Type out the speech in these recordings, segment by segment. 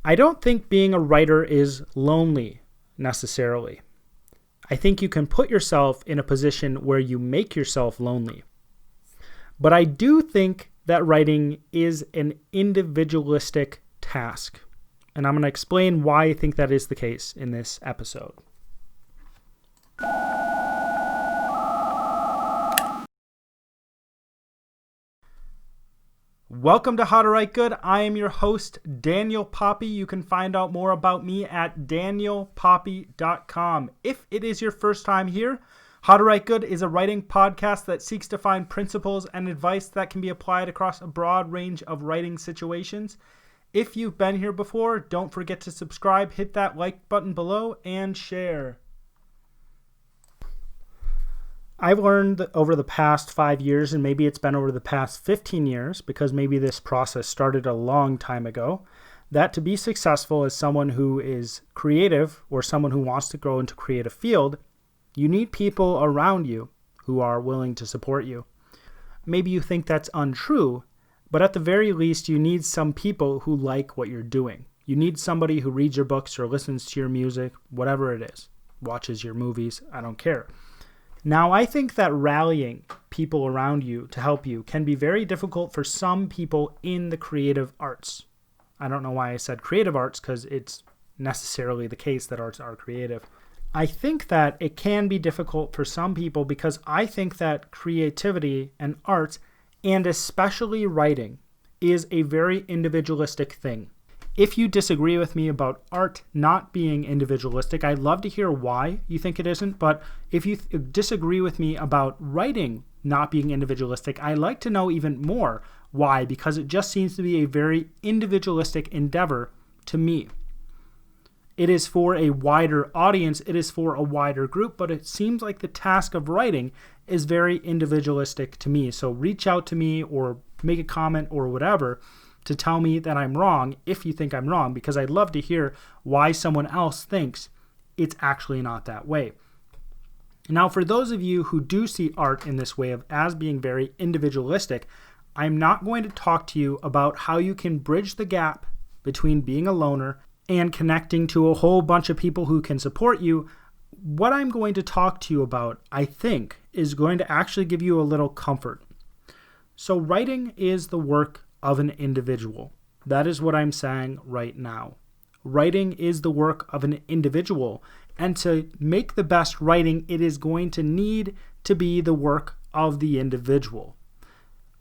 I don't think being a writer is lonely necessarily. I think you can put yourself in a position where you make yourself lonely. But I do think that writing is an individualistic task. And I'm going to explain why I think that is the case in this episode. Welcome to How to Write Good. I am your host, Daniel Poppie. You can find out more about me at danielpoppie.com. If it is your first time here, How to Write Good is a writing podcast that seeks to find principles and advice that can be applied across a broad range of writing situations. If you've been here before, don't forget to subscribe, hit that like button below, and share. I've learned over the past 5 years, and maybe it's been over the past 15 years, because maybe this process started a long time ago, that to be successful as someone who is creative or someone who wants to grow into a creative field, you need people around you who are willing to support you. Maybe you think that's untrue, but at the very least, you need some people who like what you're doing. You need somebody who reads your books or listens to your music, whatever it is, watches your movies, I don't care. Now, I think that rallying people around you to help you can be very difficult for some people in the creative arts. I don't know why I said creative arts, because it's necessarily the case that arts are creative. I think that it can be difficult for some people because I think that creativity and arts, and especially writing, is a very individualistic thing. If you disagree with me about art not being individualistic, I'd love to hear why you think it isn't. But if you disagree with me about writing not being individualistic, I'd like to know even more why, because it just seems to be a very individualistic endeavor to me. It is for a wider audience, it is for a wider group, but it seems like the task of writing is very individualistic to me. So reach out to me or make a comment or whatever to tell me that I'm wrong if you think I'm wrong, because I'd love to hear why someone else thinks it's actually not that way. Now, for those of you who do see art in this way as being very individualistic, I'm not going to talk to you about how you can bridge the gap between being a loner and connecting to a whole bunch of people who can support you. What I'm going to talk to you about, I think, is going to actually give you a little comfort. So writing is the work of an individual. That is what I'm saying right now. Writing is the work of an individual, and to make the best writing, it is going to need to be the work of the individual.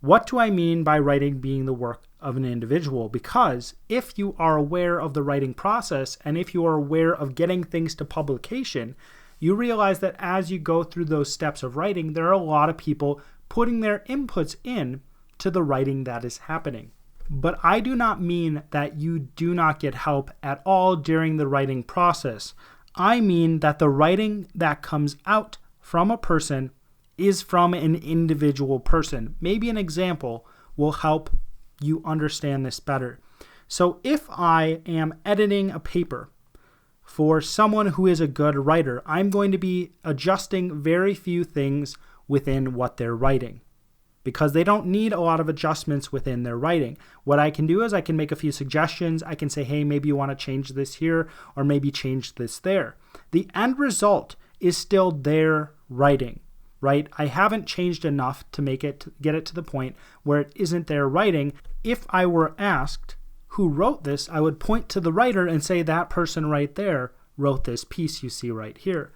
What do I mean by writing being the work of an individual? Because if you are aware of the writing process, and if you are aware of getting things to publication, you realize that as you go through those steps of writing, there are a lot of people putting their inputs in to the writing that is happening. But I do not mean that you do not get help at all during the writing process. I mean that the writing that comes out from a person is from an individual person. Maybe an example will help you understand this better. So if I am editing a paper for someone who is a good writer, I'm going to be adjusting very few things within what they're writing, because they don't need a lot of adjustments within their writing. What I can do is I can make a few suggestions. I can say, hey, maybe you want to change this here, or maybe change this there. The end result is still their writing, right? I haven't changed enough to get it to the point where it isn't their writing. If I were asked who wrote this, I would point to the writer and say that person right there wrote this piece you see right here.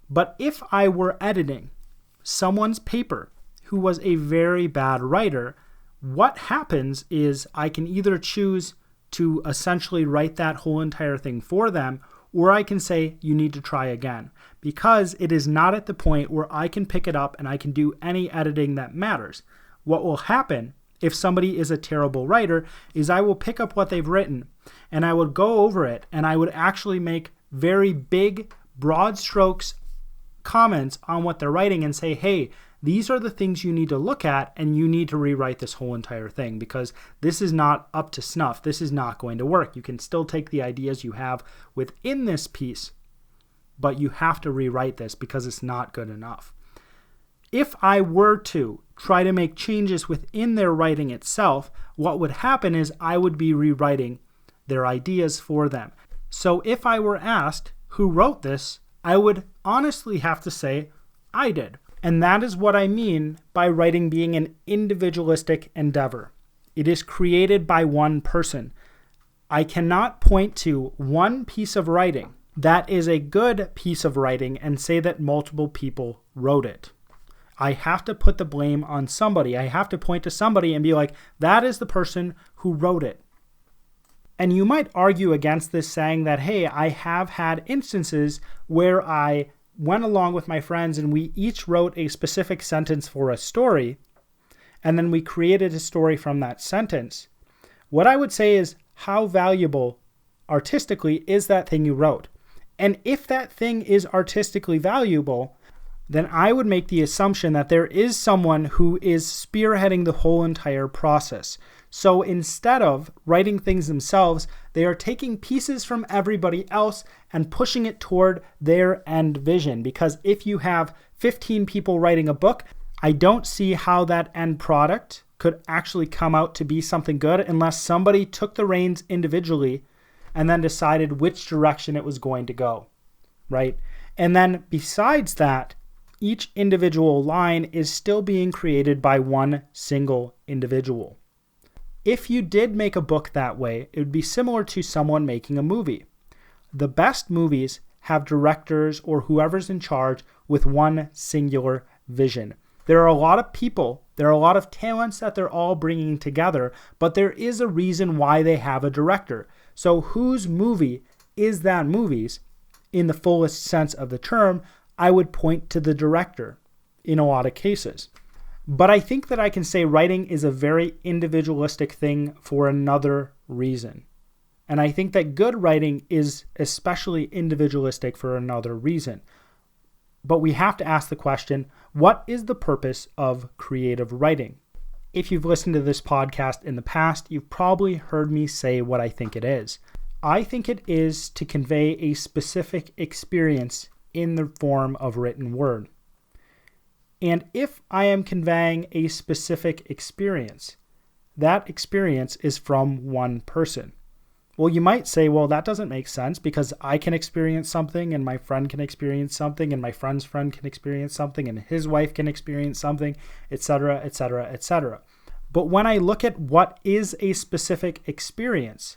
But if I were editing someone's paper who was a very bad writer, what happens is I can either choose to essentially write that whole entire thing for them, or I can say you need to try again, because it is not at the point where I can pick it up and I can do any editing that matters. What will happen if somebody is a terrible writer is I will pick up what they've written and I would go over it and I would actually make very big, broad strokes comments on what they're writing and say, hey, these are the things you need to look at, and you need to rewrite this whole entire thing because this is not up to snuff. This is not going to work. You can still take the ideas you have within this piece, but you have to rewrite this because it's not good enough. If I were to try to make changes within their writing itself, what would happen is I would be rewriting their ideas for them. So if I were asked who wrote this, I would honestly have to say I did. And that is what I mean by writing being an individualistic endeavor. It is created by one person. I cannot point to one piece of writing that is a good piece of writing and say that multiple people wrote it. I have to put the blame on somebody. I have to point to somebody and be like, that is the person who wrote it. And you might argue against this, saying that, hey, I have had instances where I went along with my friends and we each wrote a specific sentence for a story, and then we created a story from that sentence. What I would say is, how valuable artistically is that thing you wrote? And if that thing is artistically valuable, then I would make the assumption that there is someone who is spearheading the whole entire process. So instead of writing things themselves, they are taking pieces from everybody else and pushing it toward their end vision. Because if you have 15 people writing a book, I don't see how that end product could actually come out to be something good unless somebody took the reins individually and then decided which direction it was going to go, right? And then besides that, each individual line is still being created by one single individual. If you did make a book that way, it would be similar to someone making a movie. The best movies have directors or whoever's in charge with one singular vision. There are a lot of people, there are a lot of talents that they're all bringing together, but there is a reason why they have a director. So whose movie is that movie's? In the fullest sense of the term, I would point to the director in a lot of cases. But I think that I can say writing is a very individualistic thing for another reason. And I think that good writing is especially individualistic for another reason. But we have to ask the question, what is the purpose of creative writing? If you've listened to this podcast in the past, you've probably heard me say what I think it is. I think it is to convey a specific experience in the form of written word. And if I am conveying a specific experience, that experience is from one person. Well, you might say, well, that doesn't make sense because I can experience something and my friend can experience something and my friend's friend can experience something and his wife can experience something, etc., etc., etc. But when I look at what is a specific experience,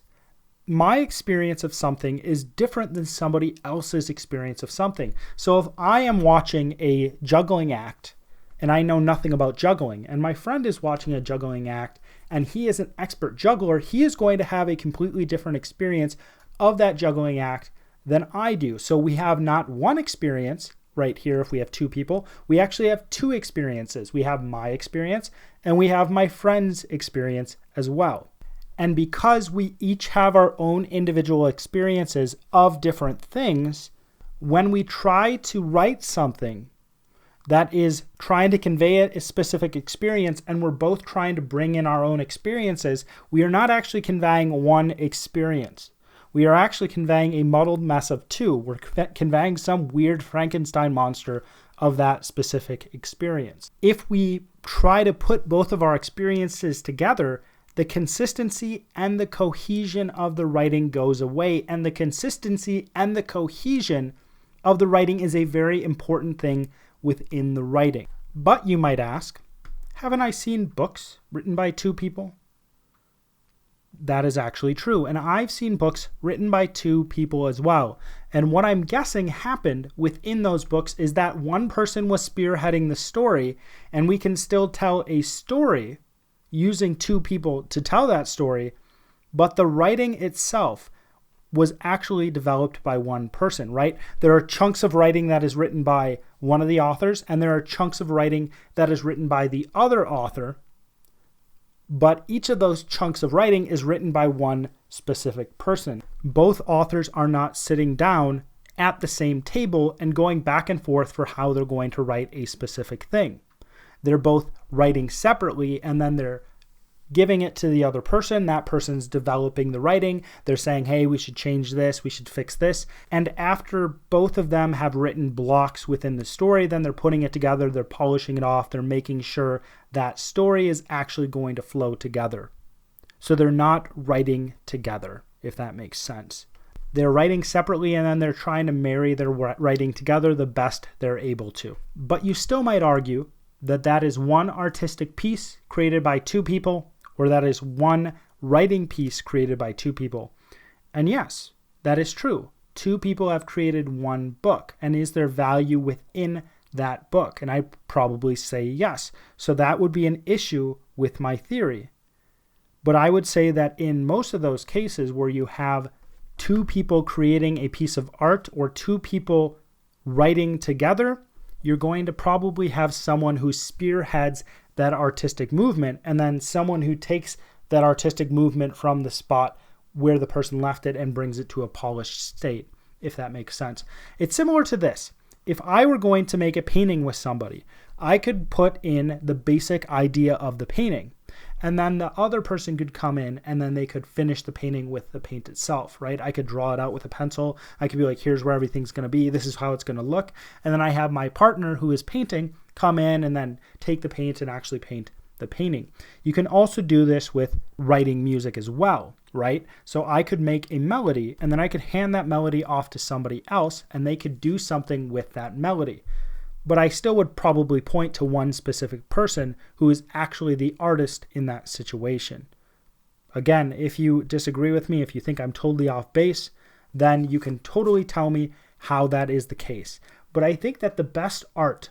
my experience of something is different than somebody else's experience of something. So if I am watching a juggling act and I know nothing about juggling, and my friend is watching a juggling act and he is an expert juggler, he is going to have a completely different experience of that juggling act than I do. So we have not one experience right here. If we have two people, we actually have two experiences. We have my experience and we have my friend's experience as well. And because we each have our own individual experiences of different things, when we try to write something that is trying to convey a specific experience and we're both trying to bring in our own experiences, we are not actually conveying one experience. We are actually conveying a muddled mess of two. We're conveying some weird Frankenstein monster of that specific experience. If we try to put both of our experiences together, the consistency and the cohesion of the writing goes away, and the consistency and the cohesion of the writing is a very important thing within the writing. But you might ask, haven't I seen books written by two people? That is actually true, and I've seen books written by two people as well. And what I'm guessing happened within those books is that one person was spearheading the story, and we can still tell a story using two people to tell that story, but the writing itself was actually developed by one person, right? There are chunks of writing that is written by one of the authors, and there are chunks of writing that is written by the other author, but each of those chunks of writing is written by one specific person. Both authors are not sitting down at the same table and going back and forth for how they're going to write a specific thing. They're both writing separately, and then they're giving it to the other person. That person's developing the writing. They're saying, hey, we should change this, we should fix this. And after both of them have written blocks within the story, then they're putting it together, they're polishing it off, they're making sure that story is actually going to flow together. So they're not writing together. if that makes sense. They're writing separately and then they're trying to marry their writing together the best they're able to. But you still might argue that that is one artistic piece created by two people, or that is one writing piece created by two people. And yes, that is true. Two people have created one book. And is there value within that book? And I probably say yes. So that would be an issue with my theory. But I would say that in most of those cases where you have two people creating a piece of art or two people writing together, you're going to probably have someone who spearheads that artistic movement and then someone who takes that artistic movement from the spot where the person left it and brings it to a polished state, if that makes sense. It's similar to this. If I were going to make a painting with somebody, I could put in the basic idea of the painting. And then the other person could come in and then they could finish the painting with the paint itself, right? I could draw it out with a pencil. I could be like, here's where everything's going to be. This is how it's going to look. And then I have my partner who is painting come in and then take the paint and actually paint the painting. You can also do this with writing music as well, right? So I could make a melody and then I could hand that melody off to somebody else and they could do something with that melody. But I still would probably point to one specific person who is actually the artist in that situation. Again, if you disagree with me, if you think I'm totally off base, then you can totally tell me how that is the case. But I think that the best art,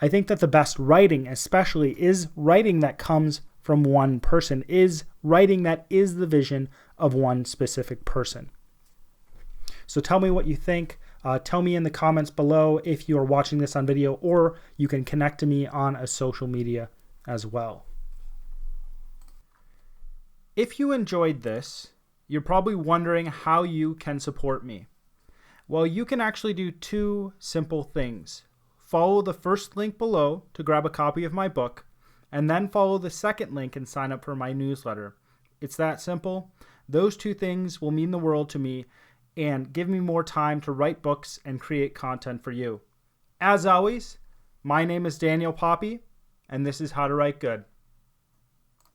I think that the best writing especially is writing that comes from one person, is writing that is the vision of one specific person. So tell me what you think. Tell me in the comments below if you are watching this on video, or you can connect to me on a social media as well. If you enjoyed this, you're probably wondering how you can support me. Well, you can actually do two simple things. Follow the first link below to grab a copy of my book, and then follow the second link and sign up for my newsletter. It's that simple. Those two things will mean the world to me and give me more time to write books and create content for you. As always, my name is Daniel Poppie, and this is How to Write Good.